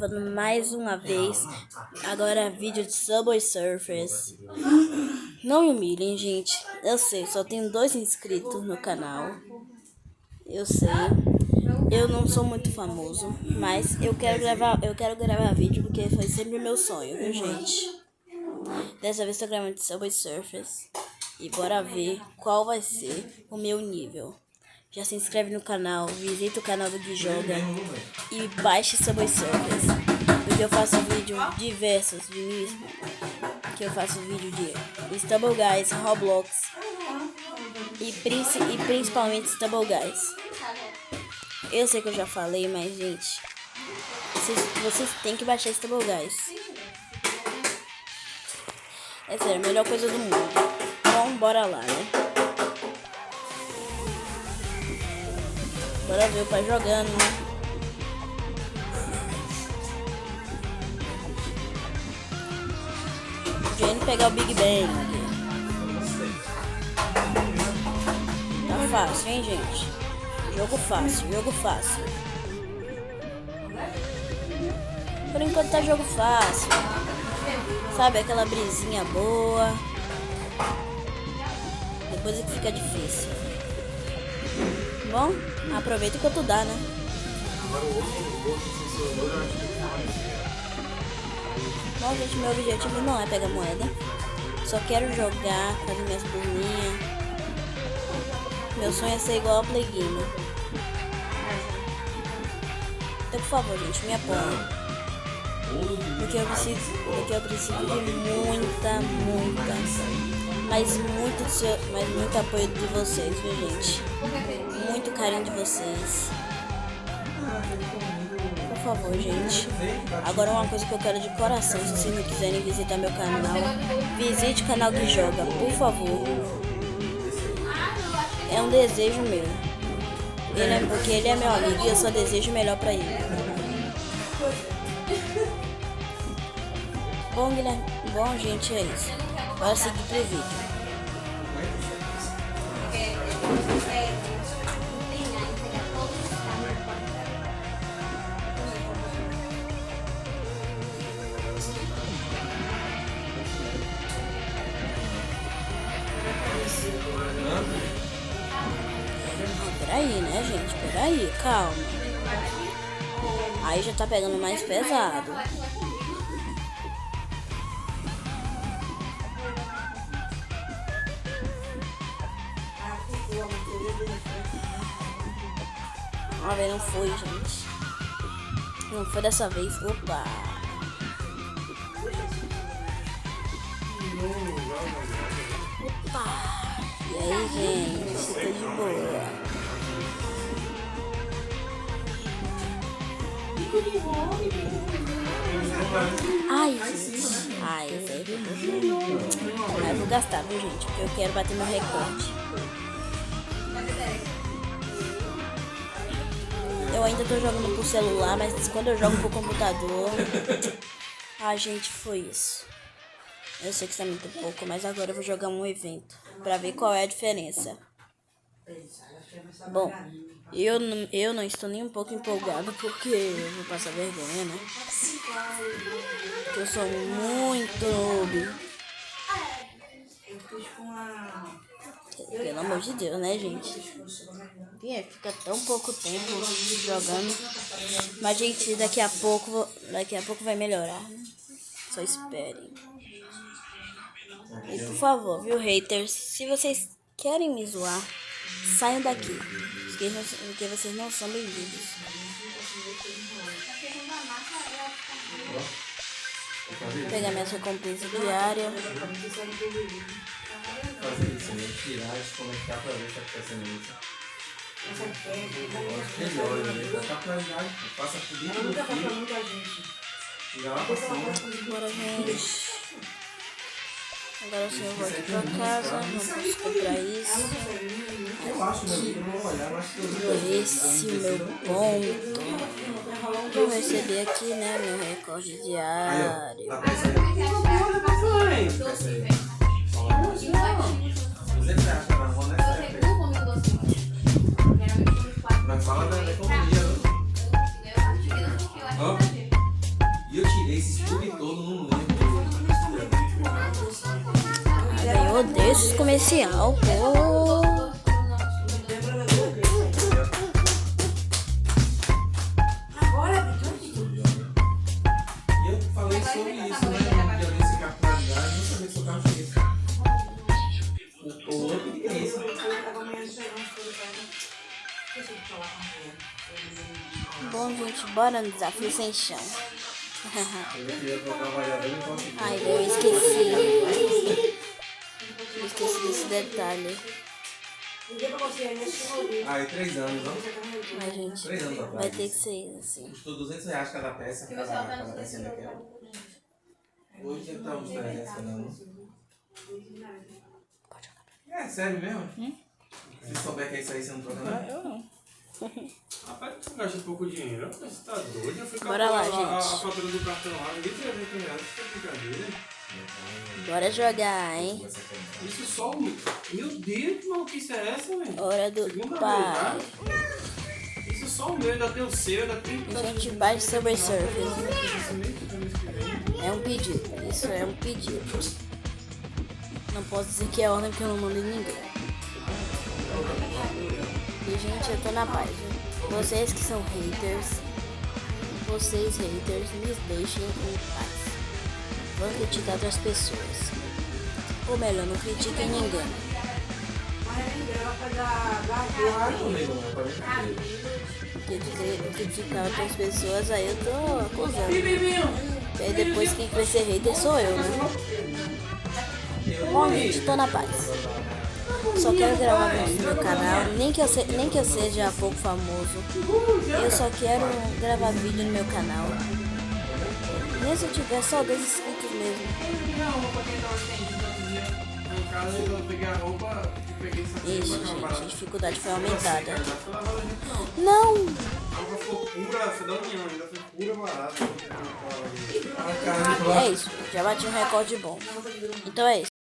gravando mais uma vez. Agora vídeo de Subway Surfers. Não me humilhem, gente. Eu sei, só tenho 2 inscritos no canal. Eu sei. Eu não sou muito famoso, mas eu quero gravar vídeo porque foi sempre meu sonho, viu, gente? Dessa vez tô gravando de Subway Surfers. E bora ver qual vai ser o meu nível. Já se inscreve no canal, visita o canal do Gui Joga e baixe Subway Surfers. Porque eu faço vídeo diversos de mim. Que eu faço vídeo de Stumble Guys, Roblox e principalmente Stumble Guys. Eu sei que eu já falei, mas gente, vocês têm que baixar Stumble Guys. É sério, a melhor coisa do mundo. Bom, bora lá, né? Bora ver o pai jogando, né? Jane pegar o Big Bang. Tá fácil, hein, gente? Jogo fácil, jogo fácil. Por enquanto tá jogo fácil. Sabe, aquela brisinha boa. Depois é que fica difícil. Bom, aproveita enquanto dá, né? Bom, gente, meu objetivo não é pegar moeda. Só quero jogar, fazer minhas burrinhas. Meu sonho é ser igual a Play Game. Então, por favor, gente, me apoiem. Porque eu preciso de mas muito apoio de vocês, viu, gente? Muito carinho de vocês. Por favor, gente. Agora uma coisa que eu quero de coração, se vocês não quiserem visitar meu canal, visite o canal Gui Joga, por favor. É um desejo meu. Porque ele é meu amigo e eu só desejo o melhor pra ele. Bom, Guilherme. Bom, gente, é isso. Bora seguir pro vídeo. Peraí, né, gente? Peraí, calma. Aí já tá pegando mais pesado. Uma vez não foi, gente. Não foi dessa vez. Opa! Opa! E aí, gente? Tô de boa. Ai, gente. Ai, esse aí foi. Ai, vou gastar, viu, gente? Porque eu quero bater meu recorde. Eu ainda tô jogando pro celular, mas quando eu jogo pro computador... Ah, gente, foi isso. Eu sei que isso é muito pouco, mas agora eu vou jogar um evento pra ver qual é a diferença. Bom, eu não estou nem um pouco empolgado porque eu vou passar vergonha, né? Porque eu sou muito noob. Pelo amor de Deus, né, gente? Fica tão pouco tempo jogando. Mas, gente, daqui a pouco vai melhorar, né? Só esperem. E, por favor, viu, haters? Se vocês querem me zoar, saiam daqui. Porque vocês não são bem-vindos. Vou pegar minha recompensa diária. Fazer isso, né? Tirar e desconectar pra ver se tá acontecendo isso. Melhor, né? Tá pra já, passa por dentro do fio. Chega lá pra cima. Bora, gente. Agora sim eu vou aqui pra casa. Não posso comprar isso. Esse é o meu ponto. Vou receber aqui, né? Meu recorde diário. Esse estudo todo não lembro. Eu odeio esses comercial, pô. E eu falei sobre isso, né? Que eu disse capitalidade, não sabia se eu tava isso. O outro que é isso. Bom, gente, bora no desafio sem chão. Eu queria trabalhar bem enquanto. Ai, eu esqueci. Eu esqueci desse detalhe. Ah, 3 anos, não? Mas, gente, 3 anos atrás. vai ter que ser assim. Custou R$200 cada peça, cada pecinha daquela. Hoje já tá uns 300 cada um. É, sério mesmo? Se souber que é isso aí, você não troca nada? Eu não. Rapaz, você gasta pouco dinheiro. Você tá doido? Eu fui Bora lá, a gente. fatura do cartão lá, ninguém tira R$20. Isso é brincadeira. Bora jogar, hein? Isso só um. Meu Deus, que maluquice é essa, velho? Hora do Segunda pai. vez, tá? Isso só o meu, ainda tem o seu, ainda tem. Gente, baixe Subway Surfers. Esse mês que vem. É um pedido. Isso é um pedido. Não posso dizer que é ordem porque eu não mando em ninguém. E, gente, eu tô na paz. Viu? Vocês que são haters, me deixem em paz. Vão criticar outras pessoas. Ou melhor, não critiquem ninguém. Porque criticar outras pessoas, aí eu tô acusando. E aí depois quem vai ser hater sou eu, né? Bom, gente, tô na paz. Só quero gravar vídeo no meu canal, nem que eu seja pouco famoso. Eu só quero gravar vídeo no meu canal. Nem se eu tiver só 2 inscritos mesmo. No caso, eu peguei a roupa e peguei essa Ixi, roupa, gente, a parada. dificuldade foi aumentada. Foi lavada a gente não. Não! A roupa ficou pura, foi da União, ainda foi pura barata. É isso, já bati um recorde bom. Então é isso.